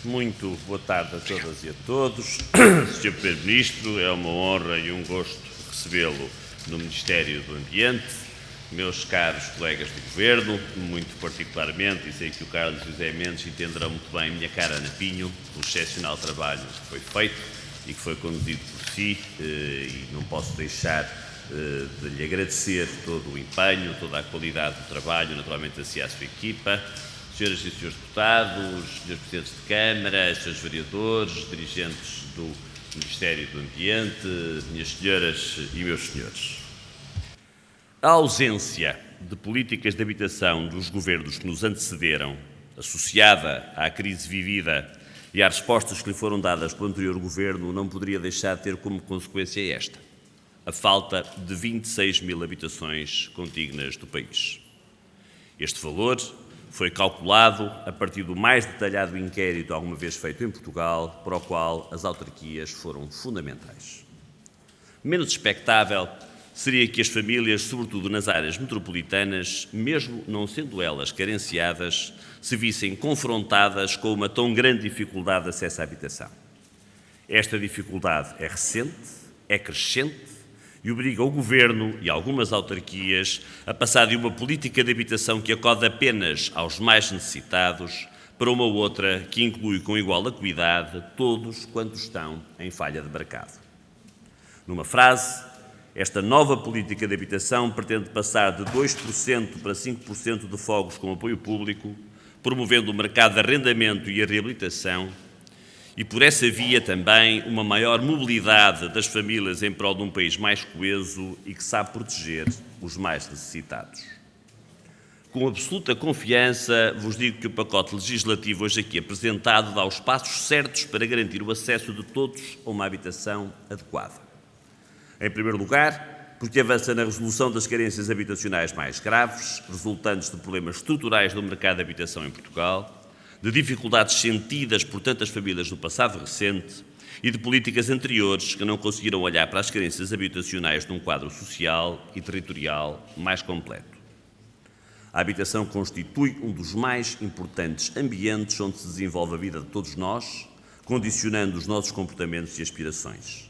Muito boa tarde a todas e a todos. Sr. Primeiro-Ministro, é uma honra e um gosto recebê-lo no Ministério do Ambiente. Meus caros colegas do Governo, muito particularmente, e sei que o Carlos José Mendes entenderá muito bem a minha cara Ana Pinho, pelo excepcional trabalho que foi feito e que foi conduzido por si, e não posso deixar de lhe agradecer todo o empenho, toda a qualidade do trabalho, naturalmente a si e à sua equipa. Senhoras e senhores deputados, senhores presidentes de Câmara, senhores vereadores, dirigentes do Ministério do Ambiente, minhas senhoras e meus senhores. A ausência de políticas de habitação dos governos que nos antecederam, associada à crise vivida e às respostas que lhe foram dadas pelo anterior governo, não poderia deixar de ter como consequência esta: a falta de 26 mil habitações contíguas do país. Este valor foi calculado a partir do mais detalhado inquérito alguma vez feito em Portugal, para o qual as autarquias foram fundamentais. Menos expectável seria que as famílias, sobretudo nas áreas metropolitanas, mesmo não sendo elas carenciadas, se vissem confrontadas com uma tão grande dificuldade de acesso à habitação. Esta dificuldade é recente, é crescente, e obriga o Governo e algumas autarquias a passar de uma política de habitação que acode apenas aos mais necessitados para uma outra que inclui com igual acuidade todos quantos estão em falha de mercado. Numa frase, esta nova política de habitação pretende passar de 2% para 5% de fogos com apoio público, promovendo o mercado de arrendamento e a reabilitação, e por essa via também uma maior mobilidade das famílias em prol de um país mais coeso e que sabe proteger os mais necessitados. Com absoluta confiança vos digo que o pacote legislativo hoje aqui apresentado dá os passos certos para garantir o acesso de todos a uma habitação adequada. Em primeiro lugar, porque avança na resolução das carências habitacionais mais graves, resultantes de problemas estruturais do mercado de habitação em Portugal, de dificuldades sentidas por tantas famílias no passado recente e de políticas anteriores que não conseguiram olhar para as carências habitacionais num quadro social e territorial mais completo. A habitação constitui um dos mais importantes ambientes onde se desenvolve a vida de todos nós, condicionando os nossos comportamentos e aspirações.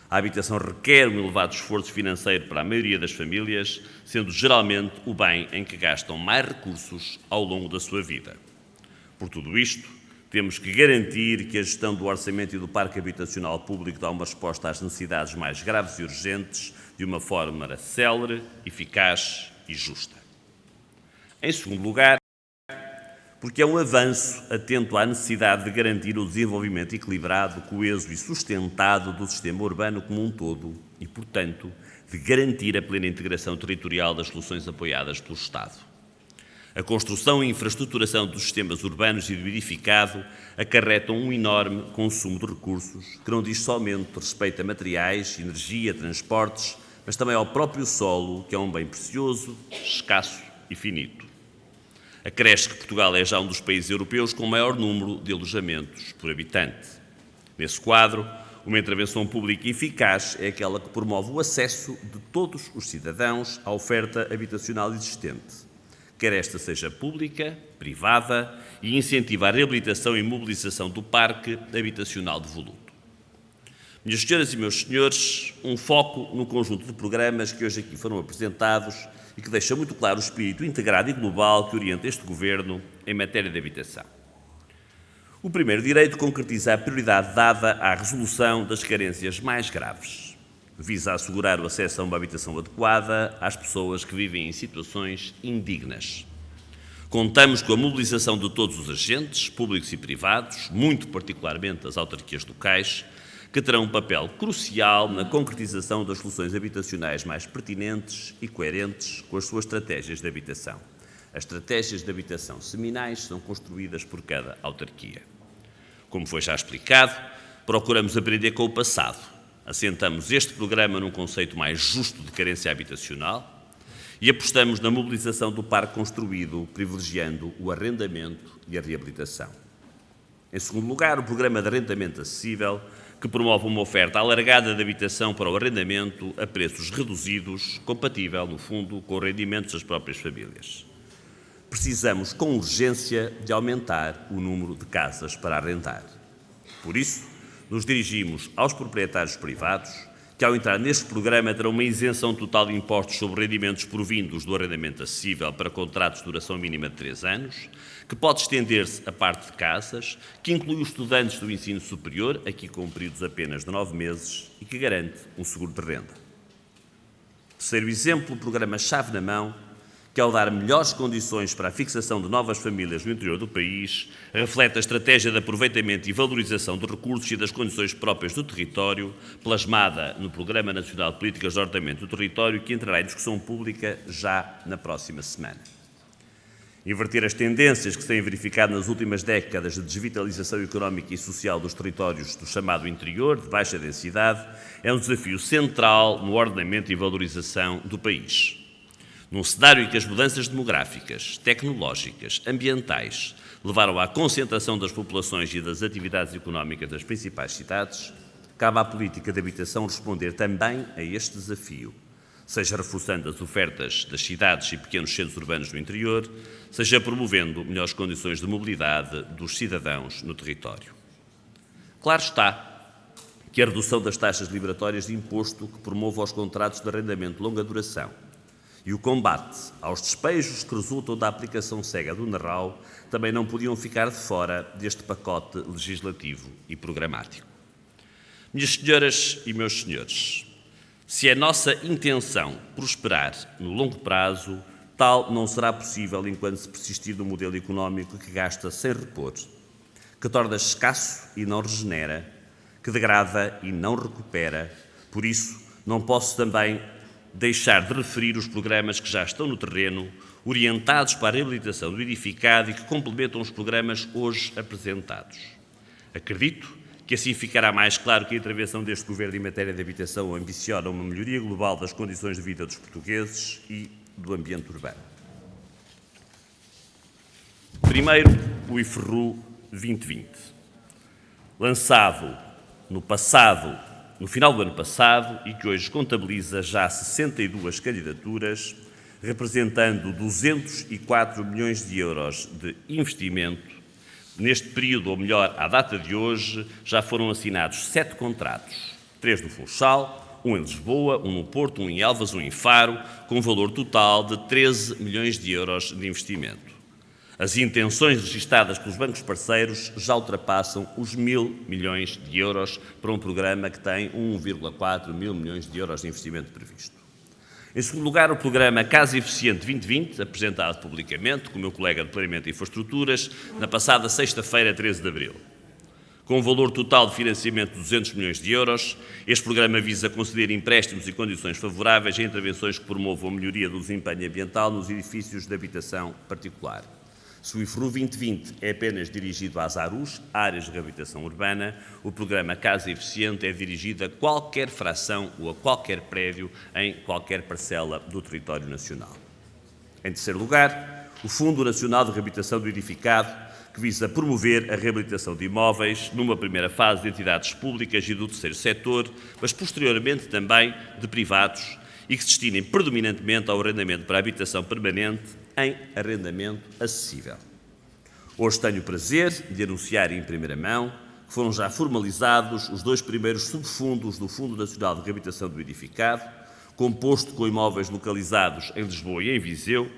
A habitação requer um elevado esforço financeiro para a maioria das famílias, sendo geralmente o bem em que gastam mais recursos ao longo da sua vida. Por tudo isto, temos que garantir que a gestão do orçamento e do parque habitacional público dá uma resposta às necessidades mais graves e urgentes de uma forma célere, eficaz e justa. Em segundo lugar, porque é um avanço atento à necessidade de garantir o desenvolvimento equilibrado, coeso e sustentado do sistema urbano como um todo e, portanto, de garantir a plena integração territorial das soluções apoiadas pelo Estado. A construção e infraestruturação dos sistemas urbanos e do edificado acarretam um enorme consumo de recursos, que não diz somente respeito a materiais, energia, transportes, mas também ao próprio solo, que é um bem precioso, escasso e finito. Acresce que Portugal é já um dos países europeus com o maior número de alojamentos por habitante. Nesse quadro, uma intervenção pública eficaz é aquela que promove o acesso de todos os cidadãos à oferta habitacional existente, quer esta seja pública, privada, e incentiva a reabilitação e mobilização do parque habitacional de voluto. Minhas senhoras e meus senhores, um foco no conjunto de programas que hoje aqui foram apresentados e que deixa muito claro o espírito integrado e global que orienta este Governo em matéria de habitação. O primeiro direito concretiza a prioridade dada à resolução das carências mais graves. Visa assegurar o acesso a uma habitação adequada às pessoas que vivem em situações indignas. Contamos com a mobilização de todos os agentes, públicos e privados, muito particularmente as autarquias locais, que terão um papel crucial na concretização das soluções habitacionais mais pertinentes e coerentes com as suas estratégias de habitação. As estratégias de habitação seminais são construídas por cada autarquia. Como foi já explicado, procuramos aprender com o passado. Assentamos este programa num conceito mais justo de carência habitacional e apostamos na mobilização do parque construído, privilegiando o arrendamento e a reabilitação. Em segundo lugar, o programa de arrendamento acessível, que promove uma oferta alargada de habitação para o arrendamento a preços reduzidos, compatível, no fundo, com os rendimentos das próprias famílias. precisamos com urgência de aumentar o número de casas para arrendar. Por isso, nos dirigimos aos proprietários privados, que ao entrar neste programa terão uma isenção total de impostos sobre rendimentos provindos do arrendamento acessível para contratos de duração mínima de 3 anos, que pode estender-se a parte de casas, que inclui os estudantes do ensino superior, aqui com períodos apenas de 9 meses, e que garante um seguro de renda. Terceiro exemplo, o programa Chave na Mão, que ao dar melhores condições para a fixação de novas famílias no interior do país, reflete a estratégia de aproveitamento e valorização de recursos e das condições próprias do território, plasmada no Programa Nacional de Políticas de Ordenamento do Território, que entrará em discussão pública já na próxima semana. Inverter as tendências que se têm verificado nas últimas décadas de desvitalização económica e social dos territórios do chamado interior, de baixa densidade, é um desafio central no ordenamento e valorização do país. Num cenário em que as mudanças demográficas, tecnológicas, ambientais levaram à concentração das populações e das atividades económicas das principais cidades, cabe à política de habitação responder também a este desafio, seja reforçando as ofertas das cidades e pequenos centros urbanos do interior, seja promovendo melhores condições de mobilidade dos cidadãos no território. Claro está que a redução das taxas liberatórias de imposto que promove aos contratos de arrendamento de longa duração e o combate aos despejos que resultam da aplicação cega do NRAU também não podiam ficar de fora deste pacote legislativo e programático. Minhas senhoras e meus senhores, se é nossa intenção prosperar no longo prazo, tal não será possível enquanto se persistir no modelo económico que gasta sem repor, que torna escasso e não regenera, que degrada e não recupera. Por isso, não posso também deixar de referir os programas que já estão no terreno, orientados para a reabilitação do edificado e que complementam os programas hoje apresentados. Acredito que assim ficará mais claro que a intervenção deste Governo em matéria de habitação ambiciona uma melhoria global das condições de vida dos portugueses e do ambiente urbano. Primeiro, o IFRU 2020. Lançado no final do ano passado e que hoje contabiliza já 62 candidaturas, representando 204 milhões de euros de investimento. Neste período, ou melhor, à data de hoje, já foram assinados 7 contratos, 3 no Funchal, 1 em Lisboa, 1 no Porto, 1 em Elvas, 1 em Faro, com um valor total de 13 milhões de euros de investimento. As intenções registadas pelos bancos parceiros já ultrapassam os 1.000 milhões de euros para um programa que tem 1,4 mil milhões de euros de investimento previsto. Em segundo lugar, o programa Casa Eficiente 2020, apresentado publicamente com o meu colega de Planeamento e Infraestruturas, na passada sexta-feira, 13 de abril. Com um valor total de financiamento de 200 milhões de euros, este programa visa conceder empréstimos e condições favoráveis a intervenções que promovam a melhoria do desempenho ambiental nos edifícios de habitação particular. Se o IFRU 2020 é apenas dirigido às ARUs, áreas de reabilitação urbana, o programa Casa Eficiente é dirigido a qualquer fração ou a qualquer prédio em qualquer parcela do território nacional. Em terceiro lugar, o Fundo Nacional de Reabilitação do Edificado, que visa promover a reabilitação de imóveis numa primeira fase de entidades públicas e do terceiro setor, mas posteriormente também de privados, e que se destinem predominantemente ao arrendamento para habitação permanente em arrendamento acessível. Hoje tenho o prazer de anunciar em primeira mão que foram já formalizados os 2 primeiros subfundos do Fundo Nacional de Reabilitação do Edificado, composto com imóveis localizados em Lisboa e em Viseu.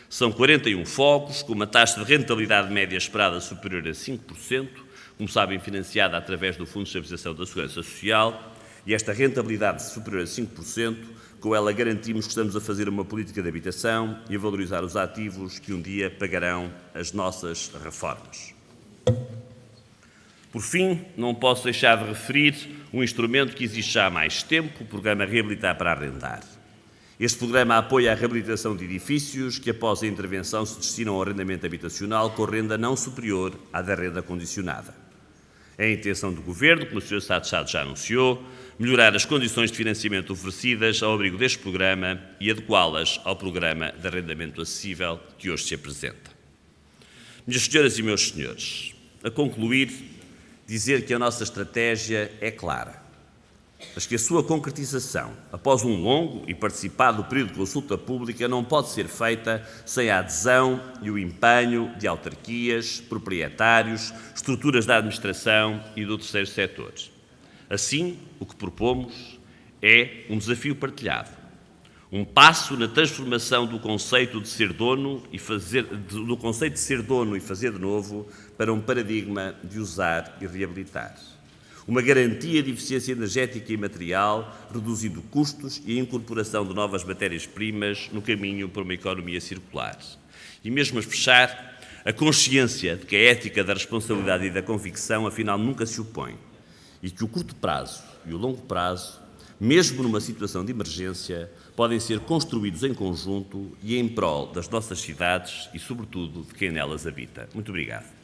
São 41 focos, com uma taxa de rentabilidade média esperada superior a 5%, como sabem, financiada através do Fundo de Estabilização da Segurança Social, e esta rentabilidade superior a 5%, com ela garantimos que estamos a fazer uma política de habitação e a valorizar os ativos que um dia pagarão as nossas reformas. Por fim, não posso deixar de referir um instrumento que existe já há mais tempo, o Programa Reabilitar para Arrendar. Este programa apoia a reabilitação de edifícios que, após a intervenção, se destinam ao arrendamento habitacional com renda não superior à da renda condicionada. É a intenção do Governo, como o Sr. Estado de Estado já anunciou, melhorar as condições de financiamento oferecidas ao abrigo deste programa e adequá-las ao programa de arrendamento acessível que hoje se apresenta. Minhas senhoras e meus senhores, a concluir, dizer que a nossa estratégia é clara. mas que a sua concretização, após um longo e participado período de consulta pública, não pode ser feita sem a adesão e o empenho de autarquias, proprietários, estruturas da administração e do terceiro setor. Assim, o que propomos é um desafio partilhado, um passo na transformação do conceito de ser dono e fazer de novo para um paradigma de usar e reabilitar. Uma garantia de eficiência energética e material, reduzindo custos e a incorporação de novas matérias-primas no caminho para uma economia circular. E mesmo a fechar, a consciência de que a ética da responsabilidade e da convicção, afinal, nunca se opõe e que o curto prazo e o longo prazo, mesmo numa situação de emergência, podem ser construídos em conjunto e em prol das nossas cidades e, sobretudo, de quem nelas habita. Muito obrigado.